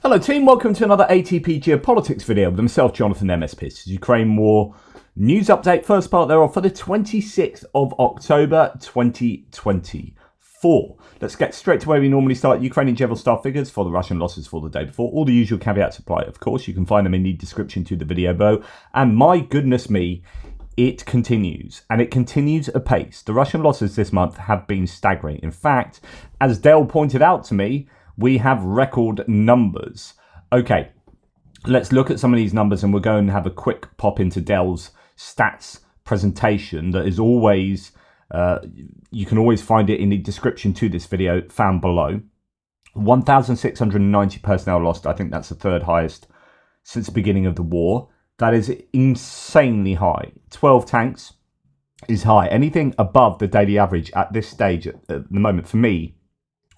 Hello team, welcome to another ATP Geopolitics video with myself, Jonathan MSP. Ukraine War news update, first part thereof for the 26th of October 2024. Let's get straight to where we normally start. Ukrainian general staff figures for the Russian losses for the day before. All the usual caveats apply, of course. You can find them in the description to the video below. And my goodness me, it continues, and it continues apace. The Russian losses this month have been staggering. In fact, as Dale pointed out to me, we have record numbers. Okay, let's look at some of these numbers and we'll go and have a quick pop into Dell's stats presentation that is always, you can always find it in the description to this video found below. 1,690 personnel lost. I think that's the third highest since the beginning of the war. That is insanely high. 12 tanks is high. Anything above the daily average at this stage at the moment, for me,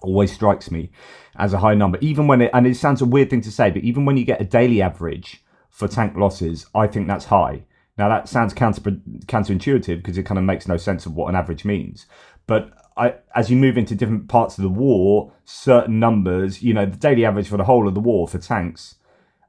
always strikes me as a high number. Even when and it sounds a weird thing to say, but even when you get a daily average for tank losses, I think that's high. Now that sounds counterintuitive because it kind of makes no sense of what an average means. But as you move into different parts of the war, certain numbers, the daily average for the whole of the war for tanks,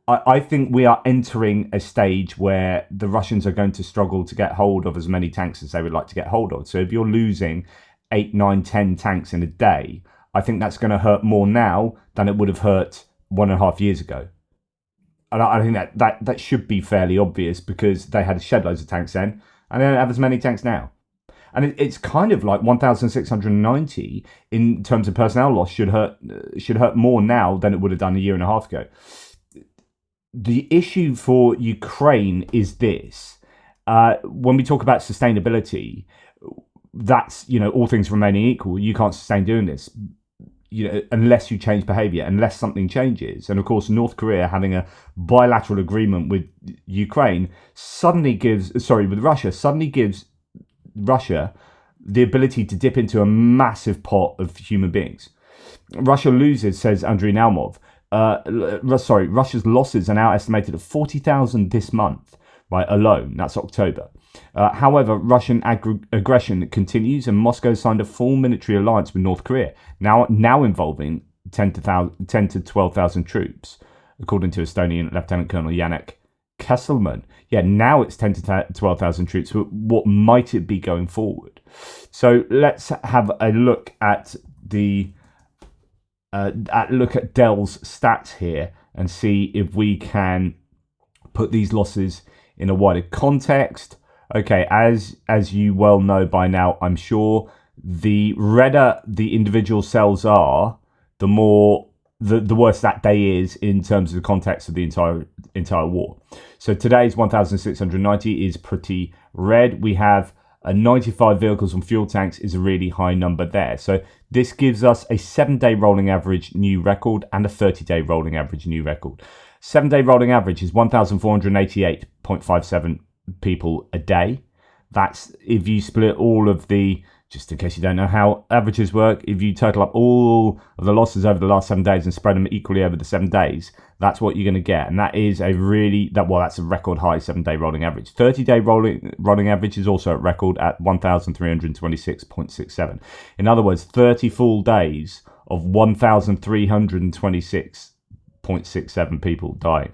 I think we are entering a stage where the Russians are going to struggle to get hold of as many tanks as they would like to get hold of. So if you're losing 8, 9, 10 tanks in a day, I think that's going to hurt more now than it would have hurt 1.5 years ago. And I think that should be fairly obvious because they had shed loads of tanks then, and they don't have as many tanks now. And it's kind of like 1,690 in terms of personnel loss should hurt more now than it would have done a year and a half ago. The issue for Ukraine is this. When we talk about sustainability, that's, all things remaining equal, you can't sustain doing this, unless you change behavior, unless something changes. And of course, North Korea having a bilateral agreement with Russia suddenly gives Russia the ability to dip into a massive pot of human beings. Russia loses, says Andriy Naumov. Russia's losses are now estimated at 40,000 this month, right, alone. That's October. However, Russian aggression continues, and Moscow signed a full military alliance with North Korea, now involving 10 to 12,000 troops, according to Estonian Lieutenant Colonel Janek Kesselman. Yeah, now it's 10 to 12,000 troops. What might it be going forward? So let's have a look at Dell's stats here and see if we can put these losses in a wider context. Okay, as you well know by now, I'm sure, the redder the individual cells are, the worse that day is in terms of the context of the entire war. So today's 1,690 is pretty red. We have 95 vehicles and fuel tanks is a really high number there. So this gives us a 7-day rolling average new record and a 30-day rolling average new record. 7-day rolling average is 1,488.57 people a day. That's if you split all of the, just in case you don't know how averages work, if you total up all of the losses over the last 7 days and spread them equally over the 7 days, that's what you're going to get. And that is that's a record high 7-day rolling average. 30-day rolling average is also a record at 1,326.67. In other words, 30 full days of 1,326.67 people dying.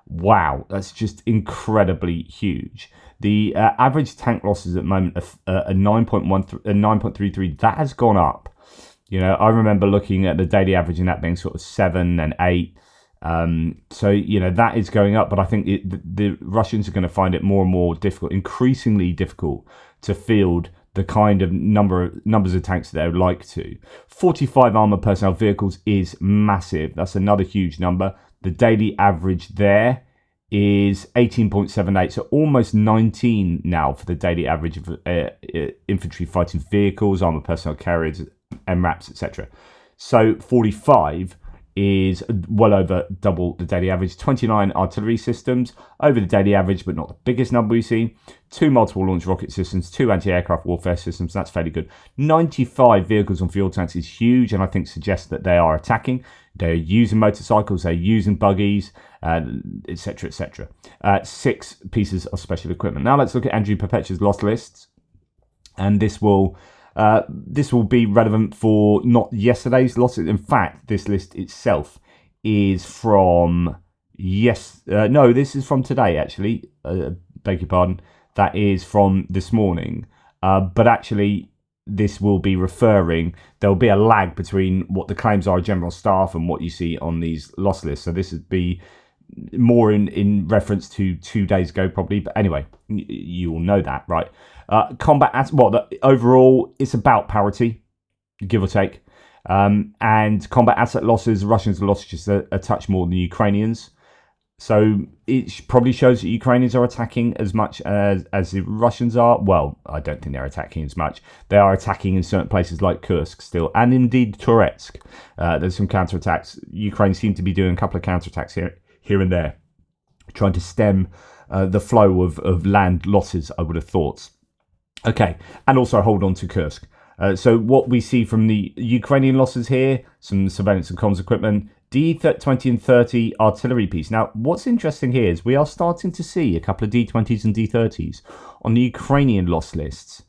Wow, that's just incredibly huge. The average tank losses at the moment are 9.33. That has gone up. I remember looking at the daily average and that being sort of 7 and 8. So that is going up, but I think the Russians are going to find it more and more difficult, increasingly difficult to field the kind of numbers of tanks that they would like to. 45 armored personnel vehicles is massive. That's another huge number. The daily average there is 18.78, so almost 19 now for the daily average of infantry fighting vehicles, armored personnel carriers, MRAPs, etc. So 45 is well over double the daily average. 29 artillery systems over the daily average, but not the biggest number we've seen. 2 multiple launch rocket systems, 2 anti-aircraft warfare systems. That's fairly good. 95 vehicles and fuel tanks is huge, and I think suggests that they are attacking. They're using motorcycles, they're using buggies, etc., etc. 6 pieces of special equipment. Now let's look at Andrew Perpetua's loss lists, and this will be relevant for not yesterday's losses. In fact, this list itself is from no, this is from today actually. Beg your pardon. That is from this morning. But actually, this will be referring. There'll be a lag between what the claims are of general staff and what you see on these loss lists. So this would be more in reference to 2 days ago, probably. But anyway, you all know that, right? Overall, it's about parity, give or take. And combat asset losses, Russians lost just a touch more than the Ukrainians. So it probably shows that Ukrainians are attacking as much as the Russians are. Well, I don't think they're attacking as much. They are attacking in certain places like Kursk still, and indeed Toretsk. There's some counterattacks. Ukraine seems to be doing a couple of counterattacks here and there, trying to stem the flow of land losses, I would have thought. Okay, and also hold on to Kursk. So what we see from the Ukrainian losses here, some surveillance and comms equipment, D20 and 30 artillery piece. Now, what's interesting here is we are starting to see a couple of D20s and D30s on the Ukrainian loss lists.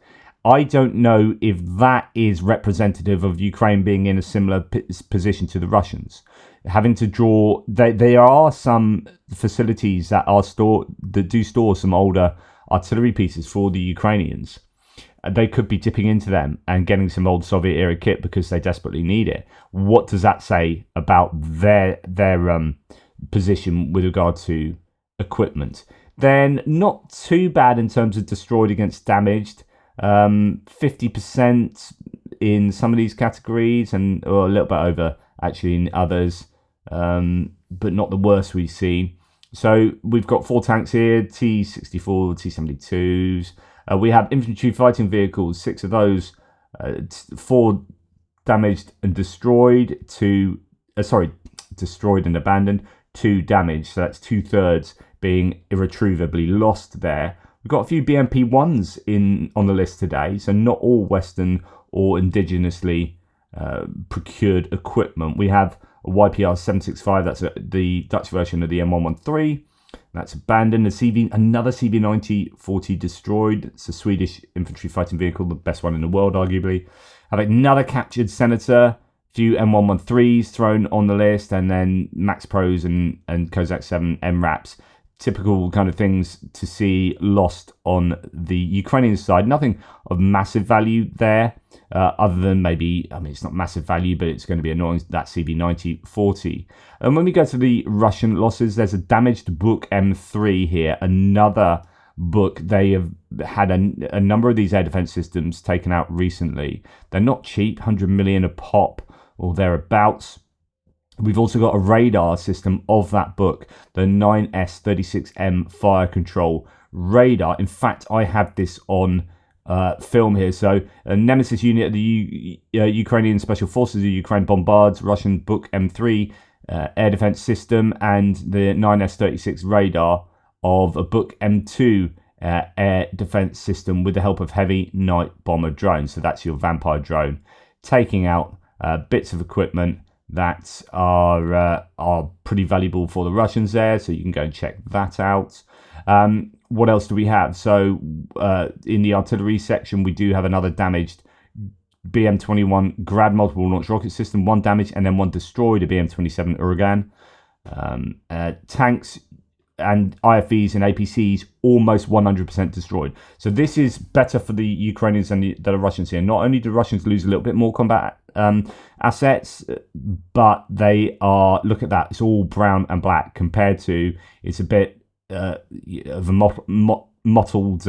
I don't know if that is representative of Ukraine being in a similar position to the Russians. Having to draw, there are some facilities that do store some older artillery pieces for the Ukrainians. They could be dipping into them and getting some old Soviet era kit because they desperately need it. What does that say about their position with regard to equipment? Then not too bad in terms of destroyed against damaged. 50% in some of these categories, and a little bit over actually in others, but not the worst we've seen. So we've got 4 tanks here, T-64, T-72s. We have infantry fighting vehicles, 6 of those, 4 damaged and destroyed, destroyed and abandoned, 2 damaged. So that's 2/3 being irretrievably lost there. We've got a few BMP-1s on the list today, so not all Western or indigenously procured equipment. We have a YPR-765, that's the Dutch version of the M113. That's abandoned. Another CV90-40 destroyed. It's a Swedish infantry fighting vehicle, the best one in the world, arguably. Have another captured Senator, a few M113s thrown on the list, and then Max Pros and Kozak 7 MRAPs. Typical kind of things to see lost on the Ukrainian side. Nothing of massive value there, other than maybe, it's not massive value, but it's going to be annoying, that CV90-40. And when we go to the Russian losses, there's a damaged Buk M3 here, another Buk. They have had a number of these air defense systems taken out recently. They're not cheap, 100 million a pop or thereabouts. We've also got a radar system of that Buk, the 9S36M fire control radar. In fact, I have this on film here. So a Nemesis unit of the Ukrainian Special Forces of Ukraine bombards Russian Buk M3 air defense system and the 9S36 radar of a Buk M2 air defense system with the help of heavy night bomber drones. So that's your Vampire drone, taking out bits of equipment that are pretty valuable for the Russians there, so you can go and check that out. What else do we have? So in the artillery section, we do have another damaged BM-21 Grad multiple launch rocket system, 1 damaged and then 1 destroyed, a BM-27 Uragan. Tanks and IFVs and APCs almost 100% destroyed. So this is better for the Ukrainians than the Russians here. Not only do Russians lose a little bit more combat assets, but they are, look at that, it's all brown and black compared to, it's a bit of a mottled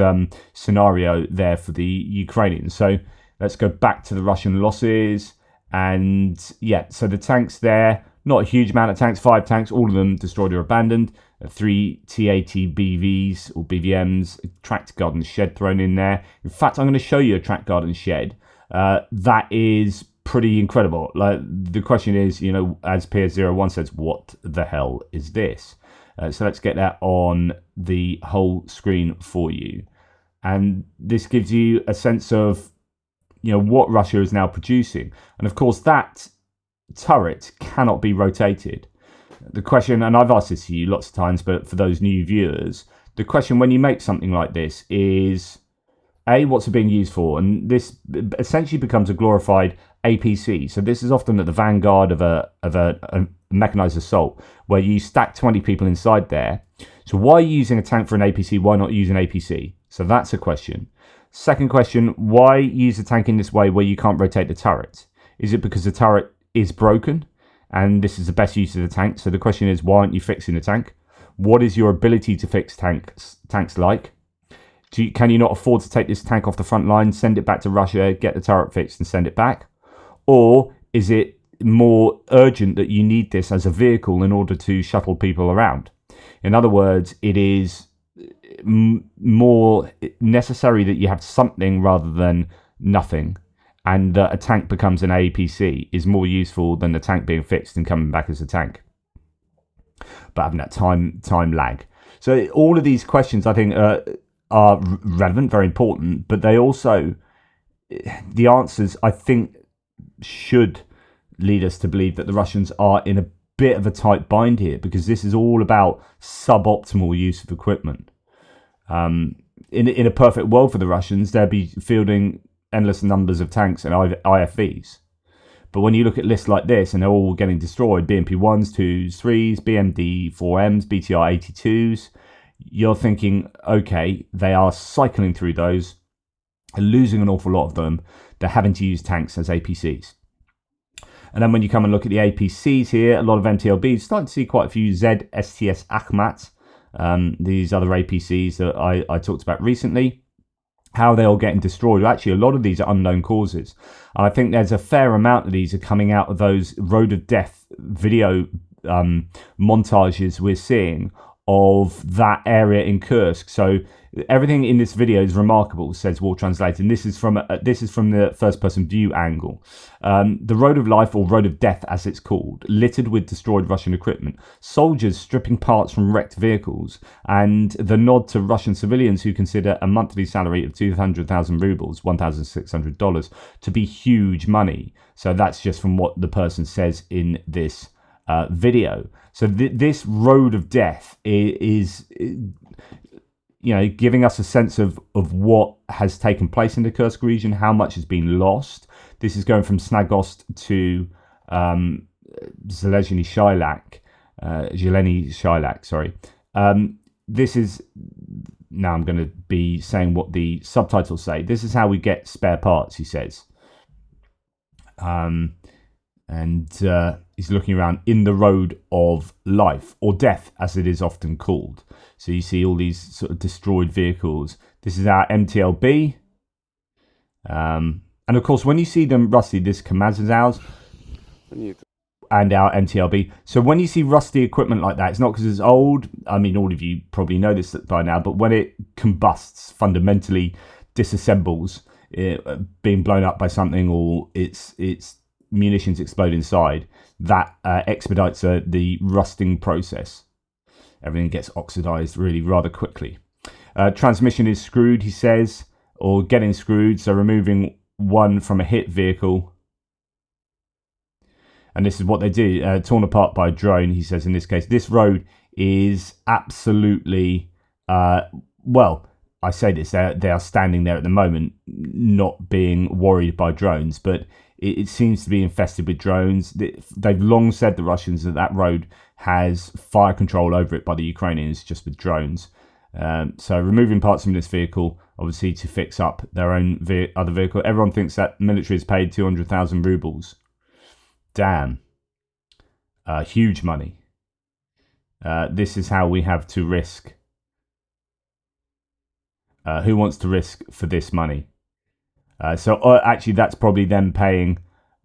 scenario there for the Ukrainians. So let's go back to the Russian losses. And yeah, so the tanks there, not a huge amount of tanks, 5 tanks, all of them destroyed or abandoned. 3 T-80 BVs or BVMs, a tracked garden shed thrown in there. In fact, I'm going to show you a tracked garden shed. That is pretty incredible. Like, the question is, as PS01 says, what the hell is this? So let's get that on the whole screen for you. And this gives you a sense of, what Russia is now producing. And of course, that turret cannot be rotated. The question, and I've asked this to you lots of times, but for those new viewers, the question when you make something like this is, A, what's it being used for? And this essentially becomes a glorified APC. So this is often at the vanguard of mechanized assault, where you stack 20 people inside there. So why are you using a tank for an APC? Why not use an APC? So that's a question. Second question, why use a tank in this way where you can't rotate the turret? Is it because the turret is broken and this is the best use of the tank? So the question is, why aren't you fixing the tank? What is your ability to fix tanks like? Can you not afford to take this tank off the front line, send it back to Russia, get the turret fixed and send it back? Or is it more urgent that you need this as a vehicle in order to shuttle people around? In other words, it is more necessary that you have something rather than nothing, and that a tank becomes an APC is more useful than the tank being fixed and coming back as a tank, but having that time lag. So all of these questions, I think, are relevant, very important, but they also, the answers, I think, should lead us to believe that the Russians are in a bit of a tight bind here, because this is all about suboptimal use of equipment. In a perfect world for the Russians, they'd be fielding endless numbers of tanks and IFVs. But when you look at lists like this and they're all getting destroyed, BMP 1s, 2s, 3s, BMD 4Ms, BTR 82s, you're thinking, okay, they are cycling through those and losing an awful lot of them. They're having to use tanks as APCs. And then when you come and look at the APCs here, a lot of MTLBs, starting to see quite a few ZSTS Akhmat, these other APCs that I talked about recently, how they're all getting destroyed. Actually, a lot of these are unknown causes. And I think there's a fair amount of these are coming out of those Road of Death video montages we're seeing of that area in Kursk. So everything in this video is remarkable, says War Translator, and this is from the first-person view angle. The Road of Life, or Road of Death as it's called, littered with destroyed Russian equipment, soldiers stripping parts from wrecked vehicles, and the nod to Russian civilians who consider a monthly salary of 200,000 rubles, $1,600, to be huge money. So that's just from what the person says in this video. So this Road of Death is giving us a sense of what has taken place in the Kursk region, how much has been lost. This is going from Snagost to Zeleny Shylak, sorry. This is, now I'm going to be saying what the subtitles say. This is how we get spare parts, he says. He's looking around in the Road of Life, or Death as it is often called. So you see all these sort of destroyed vehicles. This is our MTLB. And of course, when you see them rusty, this KAMAZ is ours. And our MTLB. So when you see rusty equipment like that, it's not because it's old. I mean, all of you probably know this by now, but when it combusts, fundamentally disassembles, being blown up by something, or its munitions explode inside, that expedites the rusting process. Everything gets oxidized really rather quickly. Transmission is screwed, he says, or getting screwed, so removing one from a hit vehicle. And this is what they do, torn apart by a drone, he says in this case. This road is absolutely, well, I say this, they are standing there at the moment, not being worried by drones, but it seems to be infested with drones. They've long said, the Russians, that road has fire control over it by the Ukrainians, just with drones. So removing parts from this vehicle, obviously to fix up their own other vehicle. Everyone thinks that military has paid 200,000 rubles. Damn. Huge money. This is how we have to risk. Who wants to risk for this money? So actually, that's probably them paying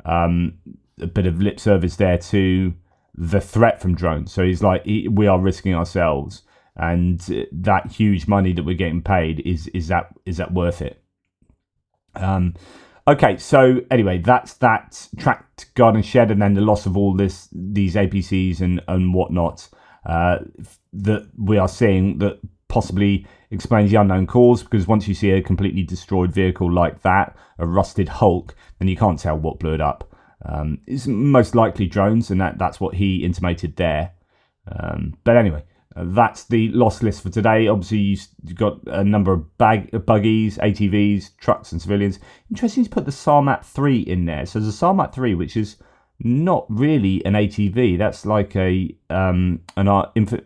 a bit of lip service there to the threat from drones. So he's like, we are risking ourselves, and that huge money that we're getting paid, is that worth it? Okay, so anyway, that's that tracked garden shed, and then the loss of all these APCs and whatnot that we are seeing, that possibly explains the unknown cause, because once you see a completely destroyed vehicle like that, a rusted Hulk, then you can't tell what blew it up. It's most likely drones, and that's what he intimated there. But anyway, that's the loss list for today. Obviously, you've got a number of buggies, ATVs, trucks and civilians. Interesting to put the Sarmat 3 in there. So there's a Sarmat 3, which is not really an ATV. That's like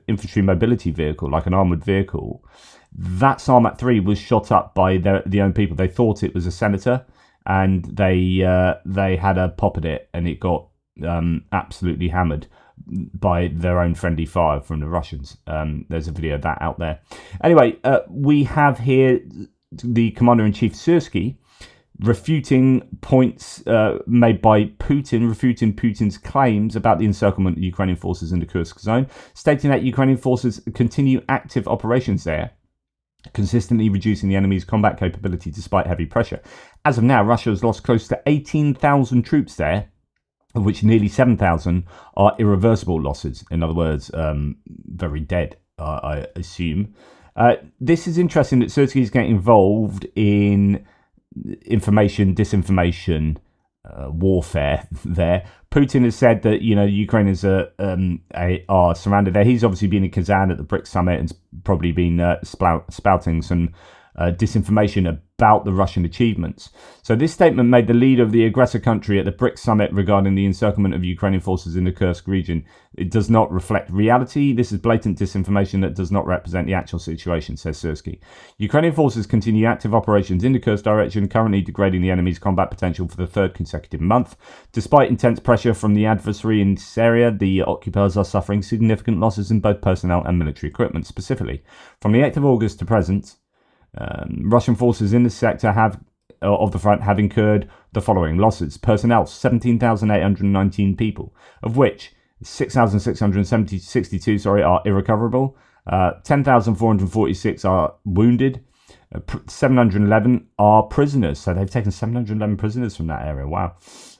infantry mobility vehicle, like an armored vehicle. That Sarmat 3 was shot up by the own people. They thought it was a senator, and they had a pop at it, and it got absolutely hammered by their own friendly fire from the Russians. There's a video of that out there. Anyway, we have here the Commander-in-Chief Syrskyi refuting points made by Putin, refuting Putin's claims about the encirclement of Ukrainian forces in the Kursk zone, stating that Ukrainian forces continue active operations there, consistently reducing the enemy's combat capability despite heavy pressure. As of now, Russia has lost close to 18,000 troops there, of which nearly 7,000 are irreversible losses. In other words, very dead, I assume. This is interesting that Syrskyi is getting involved in information, disinformation, warfare there. Putin has said that, Ukrainians are surrounded there. He's obviously been in Kazan at the BRICS summit and probably been spouting some disinformation about the Russian achievements. So this statement made the leader of the aggressor country at the BRICS summit regarding the encirclement of Ukrainian forces in the Kursk region. It does not reflect reality. This is blatant disinformation that does not represent the actual situation, says Syrskyi. Ukrainian forces continue active operations in the Kursk direction, currently degrading the enemy's combat potential for the third consecutive month. Despite intense pressure from the adversary in this area, the occupiers are suffering significant losses in both personnel and military equipment. Specifically, from the 8th of August to present, Russian forces in this sector of the front have incurred the following losses. Personnel, 17,819 people, of which 6,662 are irrecoverable, 10,446 are wounded, 711 are prisoners. So they've taken 711 prisoners from that area. Wow.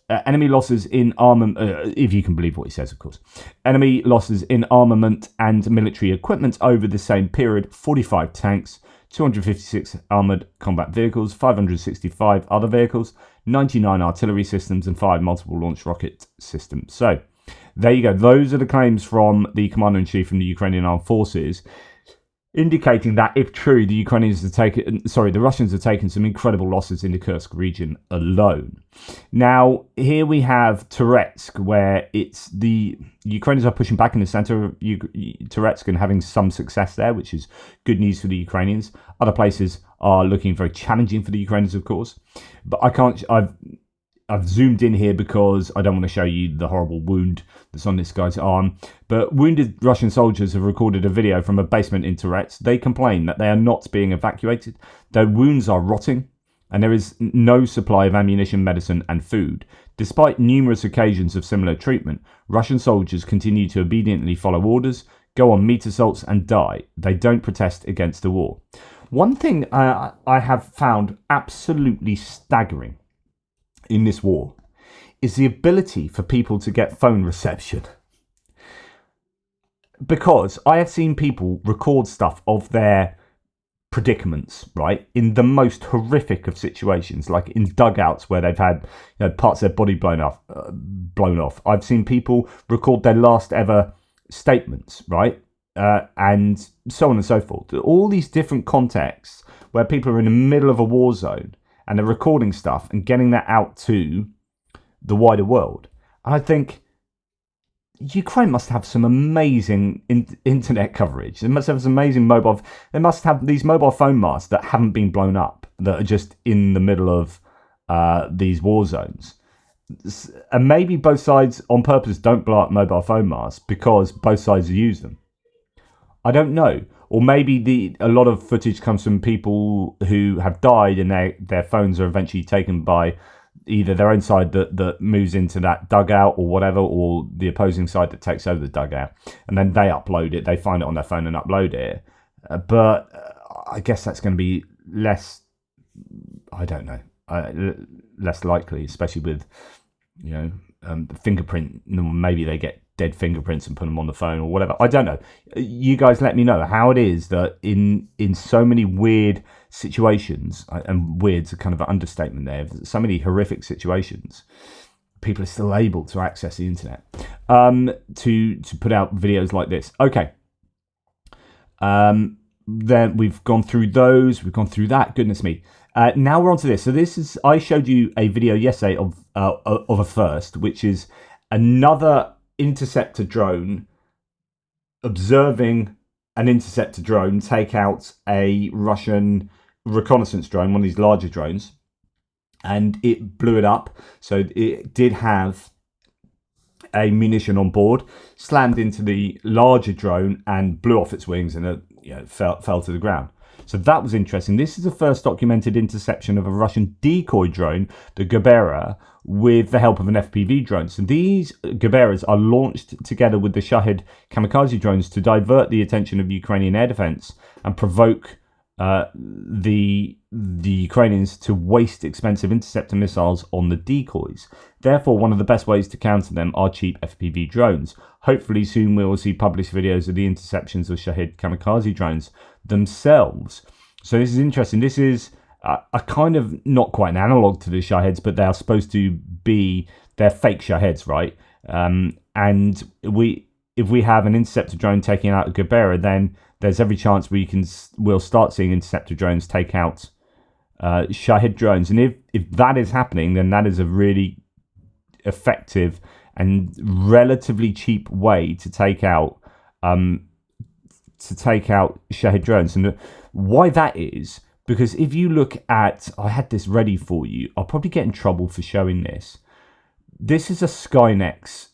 Enemy losses in armament, if you can believe what he says, of course. Enemy losses in armament and military equipment over the same period: 45 tanks, 256 armoured combat vehicles, 565 other vehicles, 99 artillery systems, and 5 multiple launch rocket systems. So there you go. Those are the claims from the Commander-in-Chief from the Ukrainian Armed Forces, indicating that, if true, the Russians have taken some incredible losses in the Kursk region alone. Now, here we have Toretsk, where it's the Ukrainians are pushing back in the center of Toretsk and having some success there, which is good news for the Ukrainians. Other places are looking very challenging for the Ukrainians, of course. But I've zoomed in here because I don't want to show you the horrible wound that's on this guy's arm. But wounded Russian soldiers have recorded a video from a basement in Toretsk. They complain that they are not being evacuated. Their wounds are rotting, and there is no supply of ammunition, medicine, and food. Despite numerous occasions of similar treatment, Russian soldiers continue to obediently follow orders, go on meat assaults, and die. They don't protest against the war. One thing I have found absolutely staggering in this war is the ability for people to get phone reception. Because I have seen people record stuff of their predicaments, right, in the most horrific of situations, like in dugouts where they've had parts of their body blown off. I've seen people record their last ever statements, right, and so on and so forth. All these different contexts where people are in the middle of a war zone and they're recording stuff and getting that out to the wider world. And I think Ukraine must have some amazing internet coverage. They must have some amazing mobile. They must have these mobile phone masts that haven't been blown up, that are just in the middle of these war zones. And maybe both sides on purpose don't blow up mobile phone masts because both sides use them. I don't know. Or maybe a lot of footage comes from people who have died and their phones are eventually taken by either their own side that moves into that dugout or whatever, or the opposing side that takes over the dugout. And then they upload it. They find it on their phone and upload it. But I guess that's going to be less, I don't know, less likely, especially with, the fingerprint. Maybe they get dead fingerprints and put them on the phone or whatever. I don't know. You guys let me know how it is that in so many weird situations, and weird's a kind of an understatement there, so many horrific situations, people are still able to access the internet to put out videos like this. Okay. Then we've gone through those. We've gone through that. Goodness me. Now we're on to this. So I showed you a video yesterday of a first, which is another interceptor drone observing an interceptor drone take out a Russian reconnaissance drone, one of these larger drones, and it blew it up. So it did have a munition on board, slammed into the larger drone and blew off its wings, and fell to the ground. So that was interesting. This is the first documented interception of a Russian decoy drone, the Gebera, with the help of an FPV drone. So these Geberas are launched together with the Shahed kamikaze drones to divert the attention of Ukrainian air defense and provoke the Ukrainians to waste expensive interceptor missiles on the decoys. Therefore, one of the best ways to counter them are cheap FPV drones. Hopefully soon we will see published videos of the interceptions of Shahed kamikaze drones themselves. So this is interesting. This is a kind of not quite an analog to the Shaheds, but they are supposed to be, they're fake Shaheds, right? And if we have an interceptor drone taking out a Gebera, then there's every chance we'll start seeing interceptor drones take out Shahed drones. And if that is happening, then that is a really effective and relatively cheap way to take out Shahed drones. And why that is, because if you look at, I had this ready for you, I'll probably get in trouble for showing this. This is a Skynex,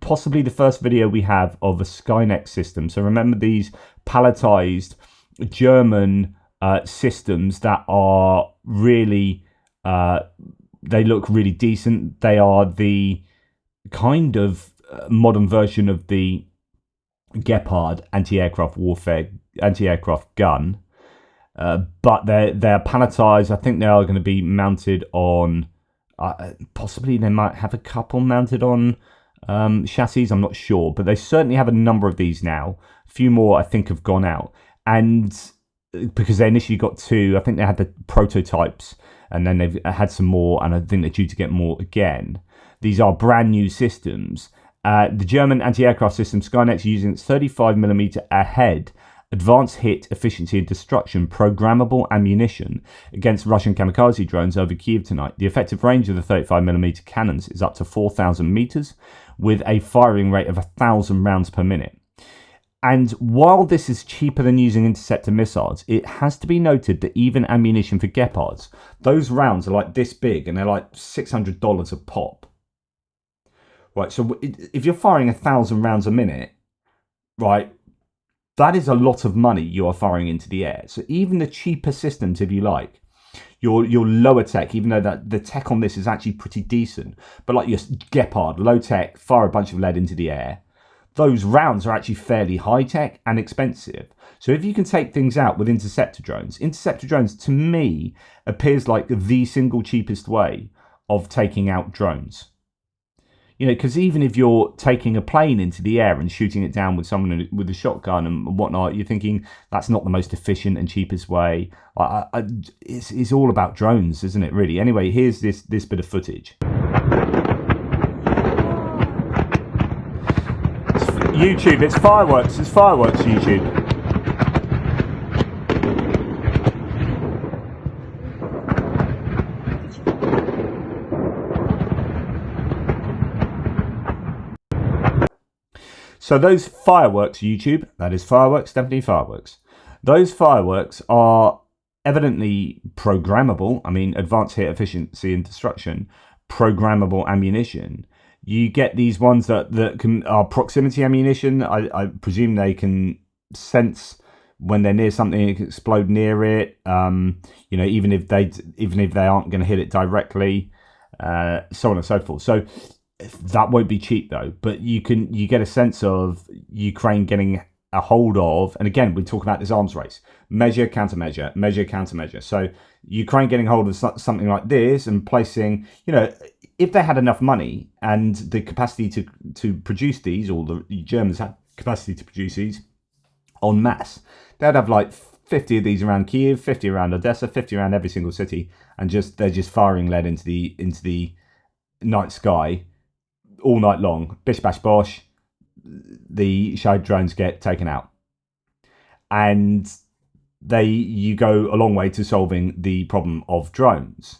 possibly the first video we have of a Skynex system. So remember these palletized German systems that are really, they look really decent. They are the kind of modern version of the Gepard anti-aircraft gun, but they're palletized. I think they are going to be mounted on, possibly they might have a couple mounted on chassis, I'm not sure, but they certainly have a number of these now. A few more I think have gone out, and because they initially got two, I think they had the prototypes and then they've had some more, and I think they're due to get more again. These are brand new systems. The German anti-aircraft system Skynex, using its 35mm ahead advanced hit efficiency and destruction programmable ammunition against Russian kamikaze drones over Kyiv tonight. The effective range of the 35mm cannons is up to 4,000 meters with a firing rate of 1,000 rounds per minute. And while this is cheaper than using interceptor missiles, it has to be noted that even ammunition for Gepards, those rounds are like this big and they're like $600 a pop. Right, so if you're firing 1,000 rounds a minute, right, that is a lot of money you are firing into the air. So even the cheaper systems, if you like, your lower tech, even though that the tech on this is actually pretty decent, but like your Gepard, low tech, fire a bunch of lead into the air, those rounds are actually fairly high tech and expensive. So if you can take things out with interceptor drones to me appears like the single cheapest way of taking out drones. You know, because even if you're taking a plane into the air and shooting it down with someone with a shotgun and whatnot, you're thinking that's not the most efficient and cheapest way. It's all about drones, isn't it, really? Anyway, here's this bit of footage. YouTube, it's fireworks, YouTube. So those fireworks, YouTube, that is fireworks, definitely fireworks. Those fireworks are evidently programmable. I mean, advanced hit efficiency and destruction, programmable ammunition. You get these ones that are proximity ammunition. I presume they can sense when they're near something, it can explode near it. You know, even if they aren't going to hit it directly, so on and so forth. So that won't be cheap though, but you get a sense of Ukraine getting a hold of, and again, we're talking about this arms race, measure, countermeasure, measure, countermeasure. So Ukraine getting hold of something like this and placing, you know, if they had enough money and the capacity to produce these, or the Germans had capacity to produce these en masse, they'd have like 50 of these around Kyiv, 50 around Odessa, 50 around every single city, and they're just firing lead into the night sky all night long. Bish bash bosh, the Shahed drones get taken out, and you go a long way to solving the problem of drones.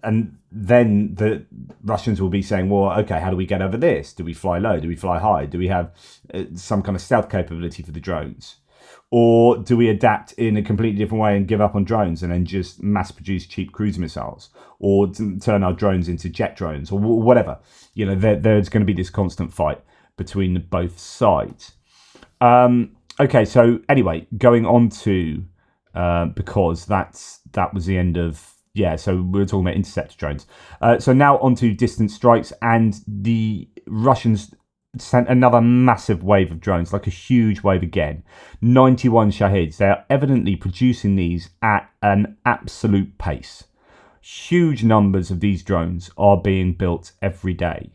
and then the Russians will be saying, well, okay, how do we get over this? Do we fly low? Do we fly high? Do we have some kind of stealth capability for the drones? Or do we adapt in a completely different way and give up on drones and then just mass produce cheap cruise missiles, or turn our drones into jet drones, or whatever? You know, there's going to be this constant fight between both sides. Okay, so anyway, going on to because that was the end of. Yeah, so we were talking about interceptor drones. So now onto distance strikes, and the Russians sent another massive wave of drones, like a huge wave again. 91 Shahids. They are evidently producing these at an absolute pace. Huge numbers of these drones are being built every day.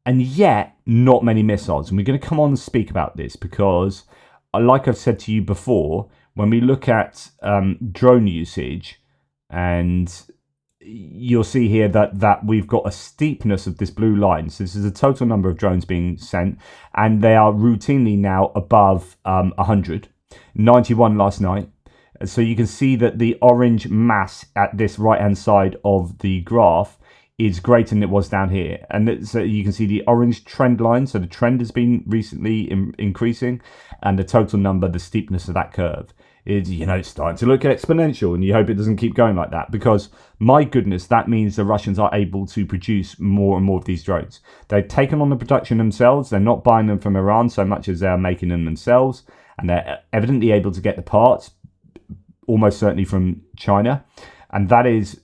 And yet, not many missiles. And we're going to come on and speak about this because, like I've said to you before, when we look at drone usage, and you'll see here that we've got a steepness of this blue line. So this is the total number of drones being sent, and they are routinely now above 100. 91 last night. So you can see that the orange mass at this right-hand side of the graph is greater than it was down here. And so you can see the orange trend line. So the trend has been recently increasing, and the total number, the steepness of that curve, is, you know, it's starting to look exponential, and you hope it doesn't keep going like that, because my goodness, that means the Russians are able to produce more and more of these drones. They've taken on the production themselves. They're not buying them from Iran so much as they're making them themselves, and they're evidently able to get the parts almost certainly from China, and that is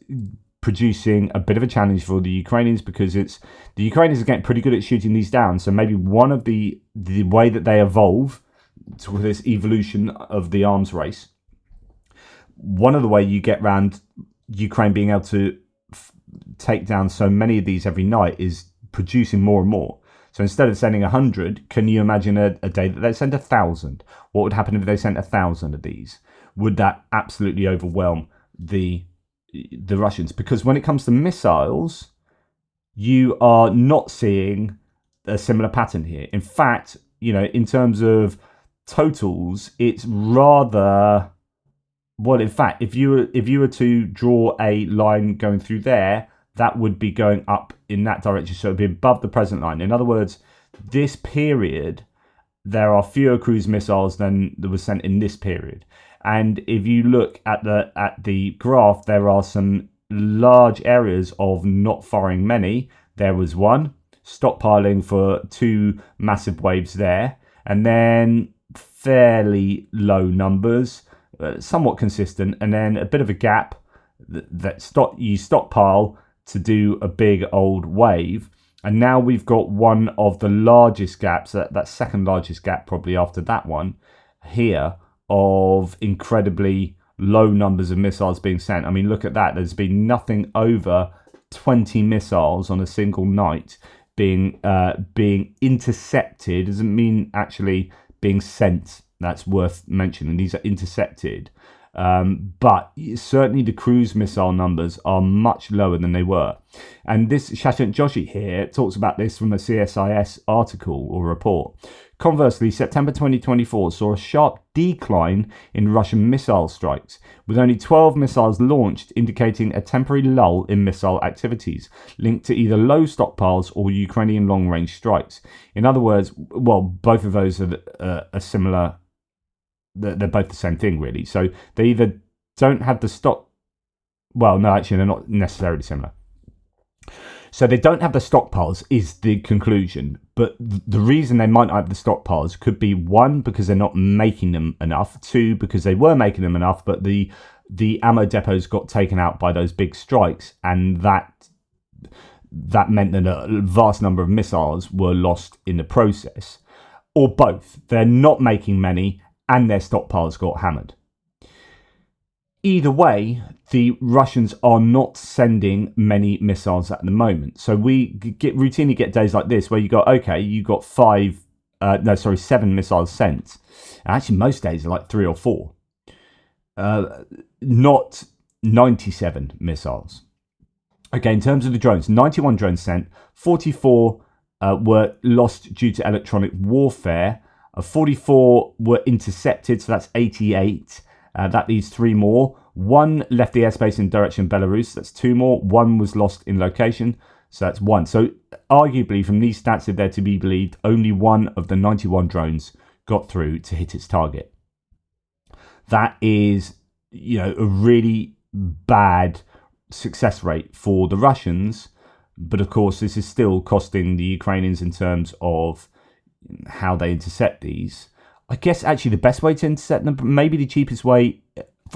producing a bit of a challenge for the Ukrainians, because the Ukrainians are getting pretty good at shooting these down. So maybe one of the way that they evolve to this evolution of the arms race, one of the way you get around Ukraine being able to take down so many of these every night is producing more and more. So instead of sending 100, can you imagine a day that they send 1,000? What would happen if they sent 1,000 of these? Would that absolutely overwhelm the Russians? Because when it comes to missiles, you are not seeing a similar pattern here. In fact, you know, in terms of totals, it's rather, well, in fact, if you were to draw a line going through there, that would be going up in that direction, so it would be above the present line. In other words, this period, there are fewer cruise missiles than that was sent in this period. And if you look at the graph, there are some large areas of not firing many. There was one stockpiling for two massive waves there, and then fairly low numbers, somewhat consistent, and then a bit of a gap you stockpile to do a big old wave. And now we've got one of the largest gaps, that second largest gap probably after that one here, of incredibly low numbers of missiles being sent. I mean, look at that. There's been nothing over 20 missiles on a single night being intercepted. Doesn't mean actually being sent. That's worth mentioning. These are intercepted. But certainly the cruise missile numbers are much lower than they were. And this Shashant Joshi here talks about this from a CSIS article or report. Conversely, September 2024 saw a sharp decline in Russian missile strikes, with only 12 missiles launched, indicating a temporary lull in missile activities, linked to either low stockpiles or Ukrainian long-range strikes. In other words, well, both of those are similar. They're both the same thing, really. So they either don't have the stock. Well, no, actually, they're not necessarily similar. So they don't have the stockpiles is the conclusion. But the reason they might not have the stockpiles could be, one, because they're not making them enough. Two, because they were making them enough, but the ammo depots got taken out by those big strikes, and that meant that a vast number of missiles were lost in the process. Or both. They're not making many, and their stockpiles got hammered. Either way, the Russians are not sending many missiles at the moment. So we routinely get days like this where you got 7 missiles sent. And actually, most days are like 3 or 4. Not 97 missiles. Okay, in terms of the drones, 91 drones sent, 44 were lost due to electronic warfare. 44 were intercepted, so that's 88. That leaves 3 more. One left the airspace in direction of Belarus. That's 2 more. 1 was lost in location. So that's 1. So arguably, from these stats, if they're to be believed, only 1 of the 91 drones got through to hit its target. That is, a really bad success rate for the Russians. But of course, this is still costing the Ukrainians in terms of how they intercept these. I guess actually the best way to intercept them, maybe the cheapest way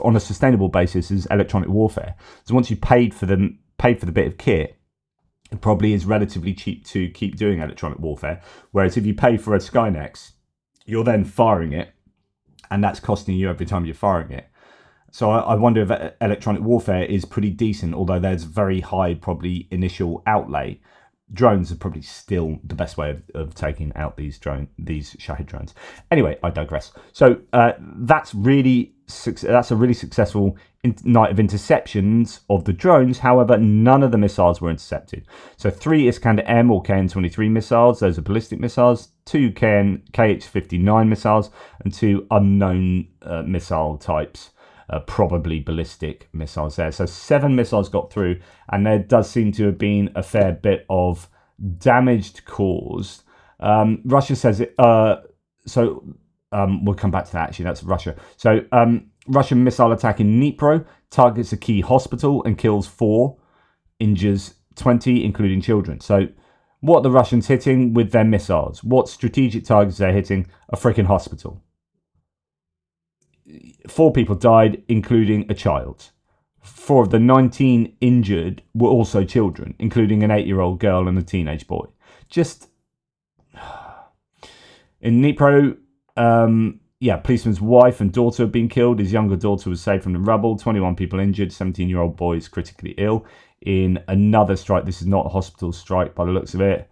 on a sustainable basis, is electronic warfare. So once you've paid for the bit of kit, it probably is relatively cheap to keep doing electronic warfare. Whereas if you pay for a Skynex, you're then firing it, and that's costing you every time you're firing it. So I wonder if electronic warfare is pretty decent, although there's very high probably initial outlay. Drones are probably still the best way of taking out these Shahed drones. Anyway, I digress. So that's a really successful night of interceptions of the drones. However, none of the missiles were intercepted. So 3 Iskander-M or KN-23 missiles, those are ballistic missiles, 2 KH-59 missiles, and 2 unknown missile types. Probably ballistic missiles there. So 7 missiles got through, and there does seem to have been a fair bit of damage caused. Russia says it. We'll come back to that. Actually, that's Russia. So Russian missile attack in Dnipro targets a key hospital and kills 4, injures 20, including children. So what are the Russians hitting with their missiles? What strategic targets they're hitting? A freaking hospital. 4 people died, including a child. 4 of the 19 injured were also children, including an 8-year-old girl and a teenage boy. Just in Dnipro, policeman's wife and daughter have been killed. His younger daughter was saved from the rubble. 21 people injured. 17-year-old boy is critically ill. In another strike, this is not a hospital strike by the looks of it,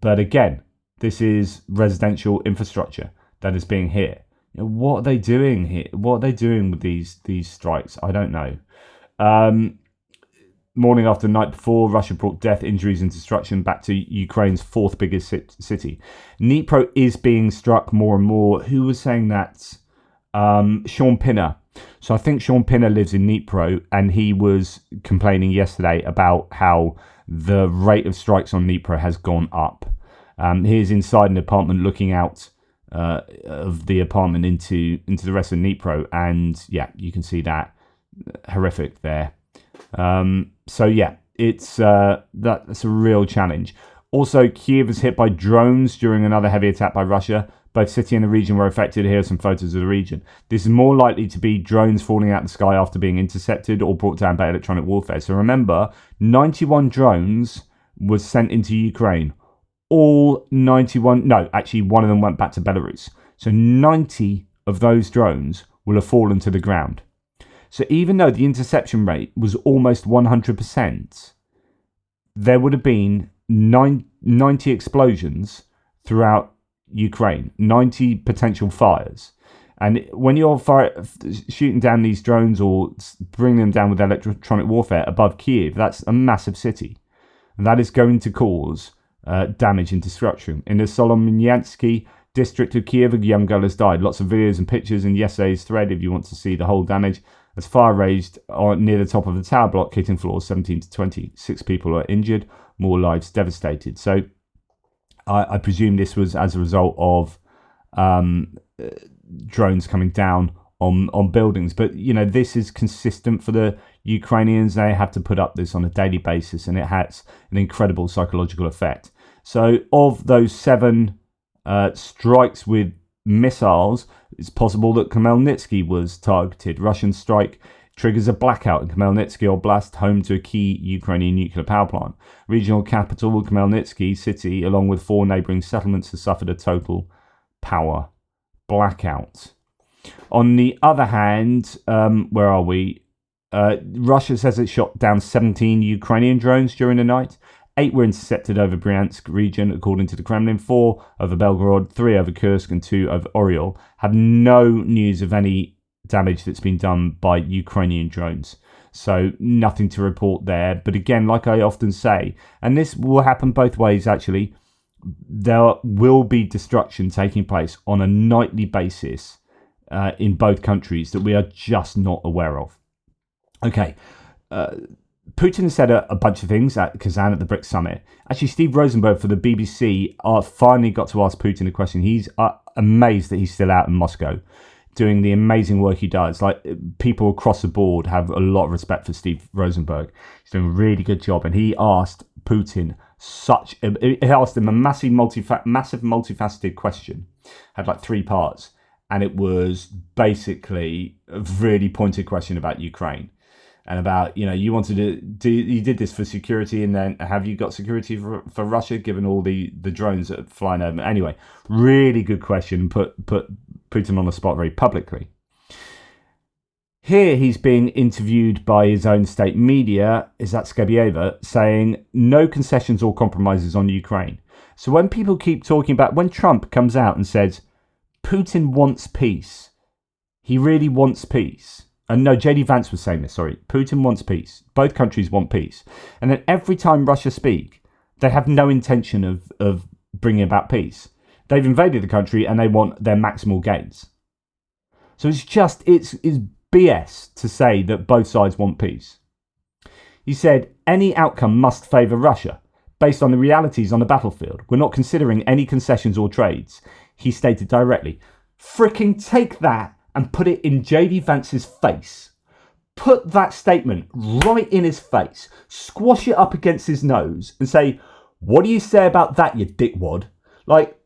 but again, this is residential infrastructure that is being hit. What are they doing here? What are they doing with these strikes? I don't know. Morning after the night before, Russia brought death, injuries and destruction back to Ukraine's 4th biggest city. Dnipro is being struck more and more. Who was saying that? Sean Pinner. So I think Sean Pinner lives in Dnipro, and he was complaining yesterday about how the rate of strikes on Dnipro has gone up. He's inside an apartment looking out of the apartment into the rest of Dnipro, and you can see that horrific there. It's that's a real challenge. Also, Kiev was hit by drones during another heavy attack by Russia. Both city and the region were affected. Here are some photos of the region. This is more likely to be drones falling out of the sky after being intercepted or brought down by electronic warfare. So remember, 91 drones was sent into Ukraine. All 91, no, actually one of them went back to Belarus. So 90 of those drones will have fallen to the ground. So even though the interception rate was almost 100%, there would have been 90 explosions throughout Ukraine, 90 potential fires. And when you're shooting down these drones or bringing them down with electronic warfare above Kiev, that's a massive city. And that is going to cause damage and destruction. In the Solomyansky district of Kiev, a young girl has died. Lots of videos and pictures in yesterday's thread if you want to see the whole damage. As fire raged near the top of the tower block, hitting floors 17 to 20. 6 people are injured, more lives devastated. So I presume this was as a result of drones coming down on buildings. But, this is consistent for the Ukrainians. They have to put up this on a daily basis, and it has an incredible psychological effect. So of those 7 strikes with missiles, it's possible that Khmelnytsky was targeted. Russian strike triggers a blackout in Khmelnytsky Oblast, home to a key Ukrainian nuclear power plant. Regional capital Khmelnytsky city, along with 4 neighbouring settlements, has suffered a total power blackout. On the other hand, where are we? Russia says it shot down 17 Ukrainian drones during the night. 8 were intercepted over Bryansk region, according to the Kremlin. 4 over Belgorod, 3 over Kursk, and 2 over Oryol. Have no news of any damage that's been done by Ukrainian drones. So nothing to report there. But again, like I often say, and this will happen both ways actually, there will be destruction taking place on a nightly basis in both countries that we are just not aware of. Okay. Putin said a bunch of things at Kazan at the BRICS summit. Actually, Steve Rosenberg for the BBC finally got to ask Putin a question. He's amazed that he's still out in Moscow doing the amazing work he does. Like, people across the board have a lot of respect for Steve Rosenberg. He's doing a really good job. And he asked Putin he asked him a massive multifaceted question. Had like 3 parts. And it was basically a really pointed question about Ukraine. And about, you wanted to you did this for security, and then have you got security for Russia, given all the drones that are flying over? Anyway, really good question, put Putin on the spot very publicly. Here he's being interviewed by his own state media, Skabeyeva, saying no concessions or compromises on Ukraine. So when people keep talking about, when Trump comes out and says, Putin wants peace, he really wants peace. And no, JD Vance was saying this, sorry. Putin wants peace. Both countries want peace. And then every time Russia speak, they have no intention of bringing about peace. They've invaded the country and they want their maximal gains. So it's BS to say that both sides want peace. He said, any outcome must favour Russia, based on the realities on the battlefield. We're not considering any concessions or trades. He stated directly. Fricking take that and put it in JD Vance's face. Put that statement right in his face. Squash it up against his nose and say, what do you say about that, you dickwad? Like,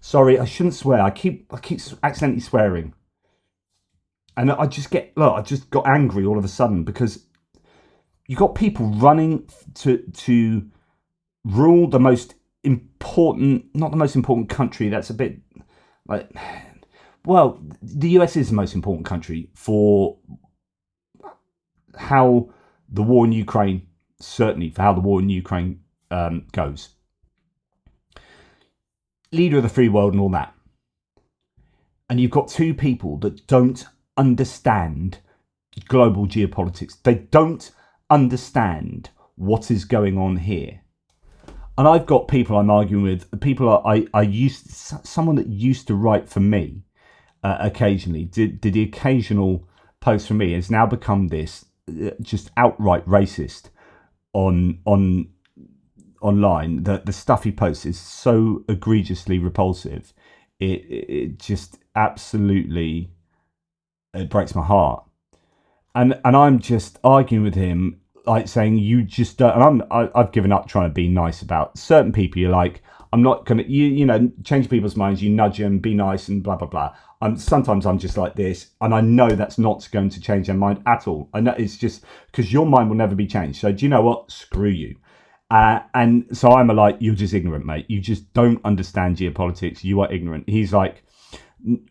sorry, I shouldn't swear. I keep accidentally swearing. And I just got angry all of a sudden because you got people running to rule the most important, not the most important country. That's a bit like, well, the US is the most important country for how the war in Ukraine, certainly for how the war in Ukraine goes. Leader of the free world and all that. And you've got 2 people that don't understand global geopolitics. They don't understand what is going on here. And I've got people I'm arguing with, someone that used to write for me occasionally, did the occasional post for me, has now become this just outright racist online. The stuff he posts is so egregiously repulsive. It just absolutely, it breaks my heart. And I'm just arguing with him, like saying, you just don't, and I've given up trying to be nice about certain people. You're like, I'm not going to, change people's minds, you nudge them, be nice and blah, blah, blah. Sometimes I'm just like this, and I know that's not going to change their mind at all. I know it's just because your mind will never be changed. So do you know what? Screw you. And so I'm like, you're just ignorant, mate. You just don't understand geopolitics. You are ignorant. He's like,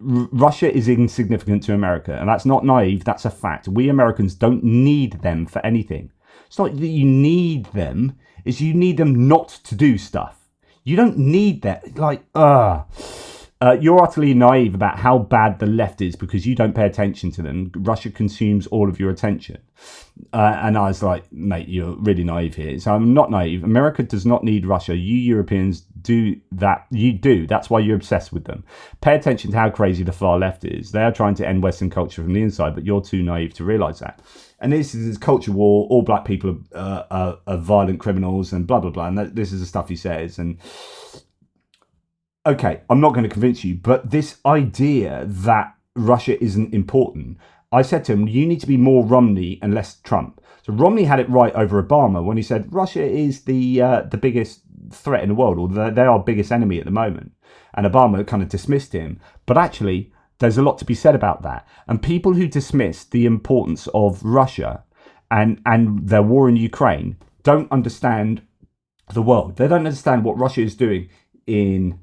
Russia is insignificant to America, and that's not naive. That's a fact. We Americans don't need them for anything. It's not that you need them, it's you need them not to do stuff. You don't need that. Like, you're utterly naive about how bad the left is because you don't pay attention to them. Russia consumes all of your attention. And I was like, mate, you're really naive here. So I'm not naive. America does not need Russia. You Europeans do that. You do. That's why you're obsessed with them. Pay attention to how crazy the far left is. They are trying to end Western culture from the inside, but you're too naive to realise that. And this is culture war. All black people are violent criminals and blah, blah, blah. And this is the stuff he says. And okay, I'm not going to convince you, but this idea that Russia isn't important, I said to him, you need to be more Romney and less Trump. So Romney had it right over Obama when he said Russia is the biggest threat in the world, or they are our biggest enemy at the moment. And Obama kind of dismissed him. But actually, there's a lot to be said about that. And people who dismiss the importance of Russia and their war in Ukraine don't understand the world. They don't understand what Russia is doing in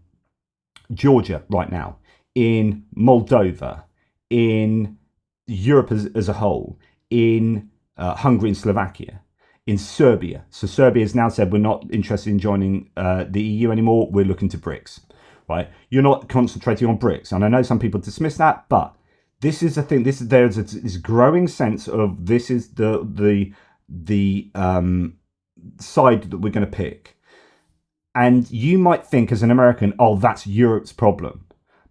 Georgia right now, in Moldova, in Europe as a whole, in Hungary and Slovakia, in Serbia. So Serbia has now said we're not interested in joining the EU anymore. We're looking to BRICS, right? You're not concentrating on BRICS, and I know some people dismiss that, but this is the thing. There's this growing sense of this is the side that we're going to pick. And you might think as an American, oh, that's Europe's problem.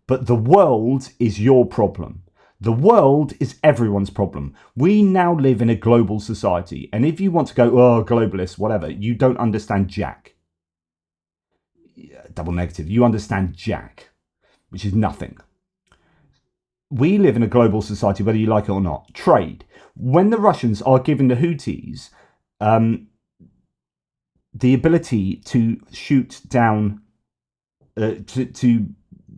But the world is your problem. The world is everyone's problem. We now live in a global society. And if you want to go, oh, globalist, whatever, you don't understand jack. Double negative. You understand jack, which is nothing. We live in a global society, whether you like it or not. Trade. When the Russians are giving the Houthis the ability to shoot down, to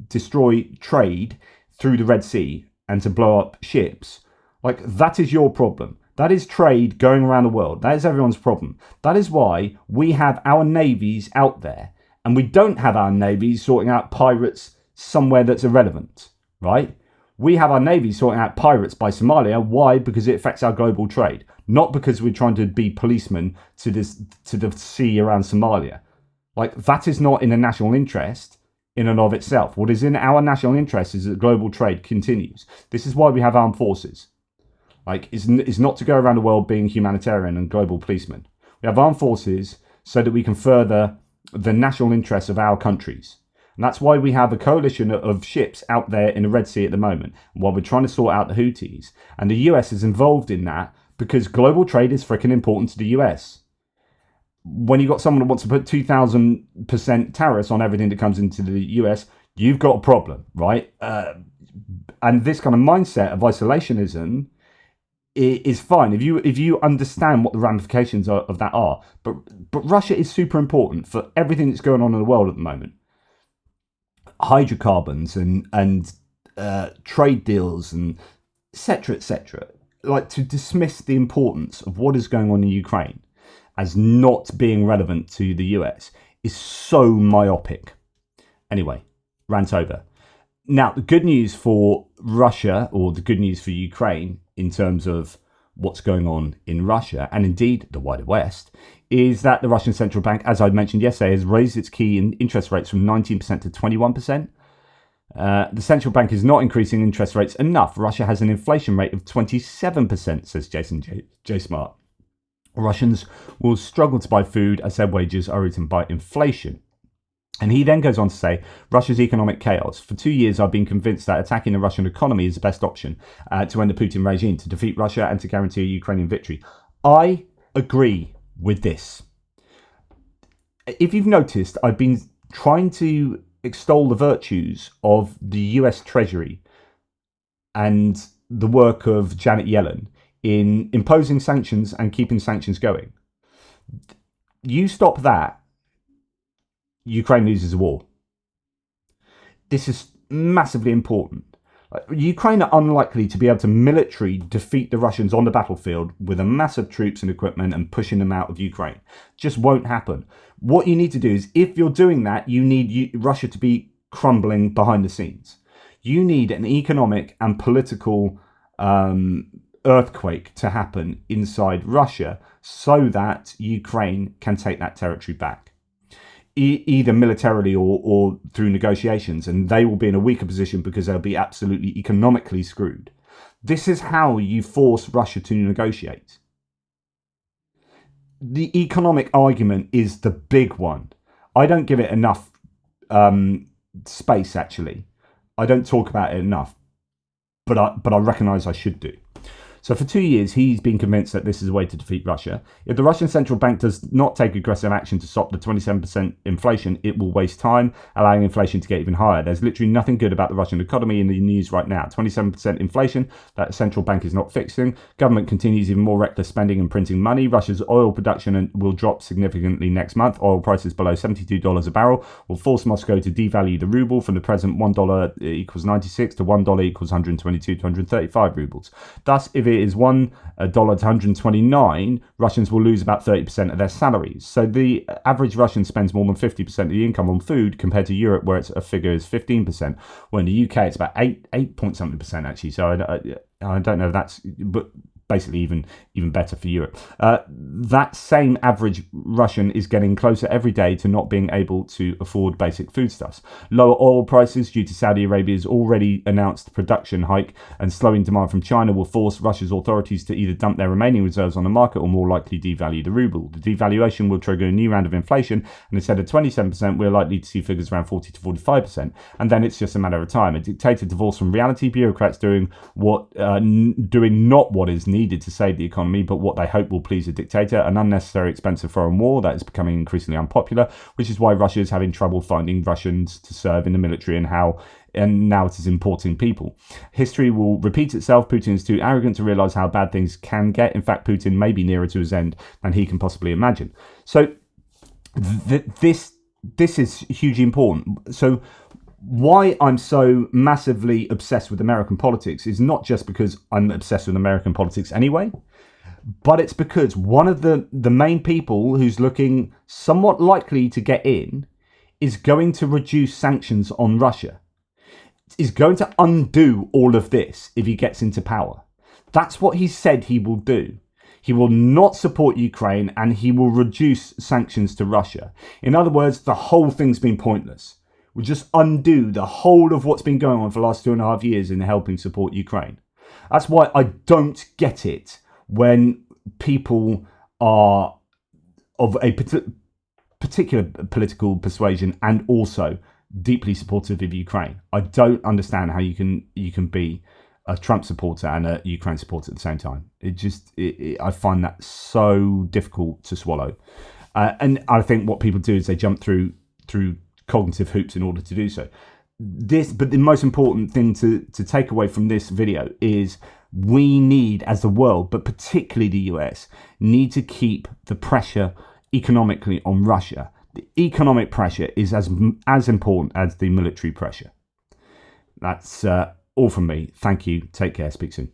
destroy trade through the Red Sea and to blow up ships, like, that is your problem. That is trade going around the world. That is everyone's problem. That is why we have our navies out there, and we don't have our navies sorting out pirates somewhere that's irrelevant, right? We have our navy sorting out pirates by Somalia. Why? Because it affects our global trade. Not because we're trying to be policemen to the sea around Somalia. Like, that is not in the national interest in and of itself. What is in our national interest is that global trade continues. This is why we have armed forces. Like, it's not to go around the world being humanitarian and global policemen. We have armed forces so that we can further the national interests of our countries. And that's why we have a coalition of ships out there in the Red Sea at the moment, while we're trying to sort out the Houthis. And the US is involved in that because global trade is freaking important to the US. When you've got someone who wants to put 2,000% tariffs on everything that comes into the US, you've got a problem, right? And this kind of mindset of isolationism is fine if you understand what the ramifications of that are. But Russia is super important for everything that's going on in the world at the moment. Hydrocarbons and trade deals and etc. etc. Like, to dismiss the importance of what is going on in Ukraine as not being relevant to the US is so myopic. Anyway, rant over. Now, the good news for Russia, or the good news for Ukraine in terms of what's going on in Russia, and indeed the wider West, is that the Russian central bank, as I mentioned yesterday, has raised its key interest rates from 19% to 21%. The central bank is not increasing interest rates enough. Russia has an inflation rate of 27%, says Jason J. Smart. Russians will struggle to buy food as their wages are eaten by inflation. And he then goes on to say, Russia's economic chaos. For 2 years, I've been convinced that attacking the Russian economy is the best option to end the Putin regime, to defeat Russia and to guarantee a Ukrainian victory. I agree with this. If you've noticed, I've been trying to extol the virtues of the US Treasury and the work of Janet Yellen in imposing sanctions and keeping sanctions going. You stop that, Ukraine loses a war. This is massively important. Ukraine are unlikely to be able to militarily defeat the Russians on the battlefield with a massive troops and equipment and pushing them out of Ukraine. Just won't happen. What you need to do is, if you're doing that, you need Russia to be crumbling behind the scenes. You need an economic and political earthquake to happen inside Russia so that Ukraine can take that territory back. Either militarily or through negotiations, and they will be in a weaker position because they'll be absolutely economically screwed. This is how you force Russia to negotiate. The economic argument is the big one. I don't give it enough space, actually. I don't talk about it enough, but I recognise I should do. So for 2 years, he's been convinced that this is a way to defeat Russia. If the Russian central bank does not take aggressive action to stop the 27% inflation, it will waste time, allowing inflation to get even higher. There's literally nothing good about the Russian economy in the news right now. 27% inflation that the central bank is not fixing. Government continues even more reckless spending and printing money. Russia's oil production will drop significantly next month. Oil prices below $72 a barrel will force Moscow to devalue the ruble from the present $1 equals 96 to $1 equals 122 to 135 rubles. Thus, if it is $1 to 129, Russians will lose about 30% of their salaries. So the average Russian spends more than 50% of the income on food, compared to Europe, where a figure is 15%. Well, in the UK, it's about 8 point something percent actually. So I don't know if that's, but basically even better for Europe. That same average Russian is getting closer every day to not being able to afford basic foodstuffs. Lower oil prices due to Saudi Arabia's already announced production hike and slowing demand from China will force Russia's authorities to either dump their remaining reserves on the market or more likely devalue the ruble. The devaluation will trigger a new round of inflation, and instead of 27%, we're likely to see figures around 40 to 45%. And then it's just a matter of time. A dictator divorced from reality, bureaucrats doing not what is needed to save the economy, but what they hope will please a dictator, an unnecessary expensive foreign war that is becoming increasingly unpopular, which is why Russia is having trouble finding Russians to serve in the military and now it is importing people. History will repeat itself. Putin is too arrogant to realize how bad things can get. In fact, Putin may be nearer to his end than he can possibly imagine. So this is hugely important. So why I'm so massively obsessed with American politics is not just because I'm obsessed with American politics anyway, but it's because one of the main people who's looking somewhat likely to get in is going to reduce sanctions on Russia, is going to undo all of this if he gets into power. That's what he said he will do. He will not support Ukraine and he will reduce sanctions to Russia. In other words, the whole thing's been pointless. We'll just undo the whole of what's been going on for the last 2.5 years in helping support Ukraine. That's why I don't get it when people are of a particular political persuasion and also deeply supportive of Ukraine. I don't understand how you can be a Trump supporter and a Ukraine supporter at the same time. I find that so difficult to swallow. And I think what people do is they jump through cognitive hoops in order to do so. But the most important thing to take away from this video is we need, as the world, but particularly the US, need to keep the pressure economically on Russia. The economic pressure is as important as the military pressure. That's all from me. Thank you. Take care. Speak soon.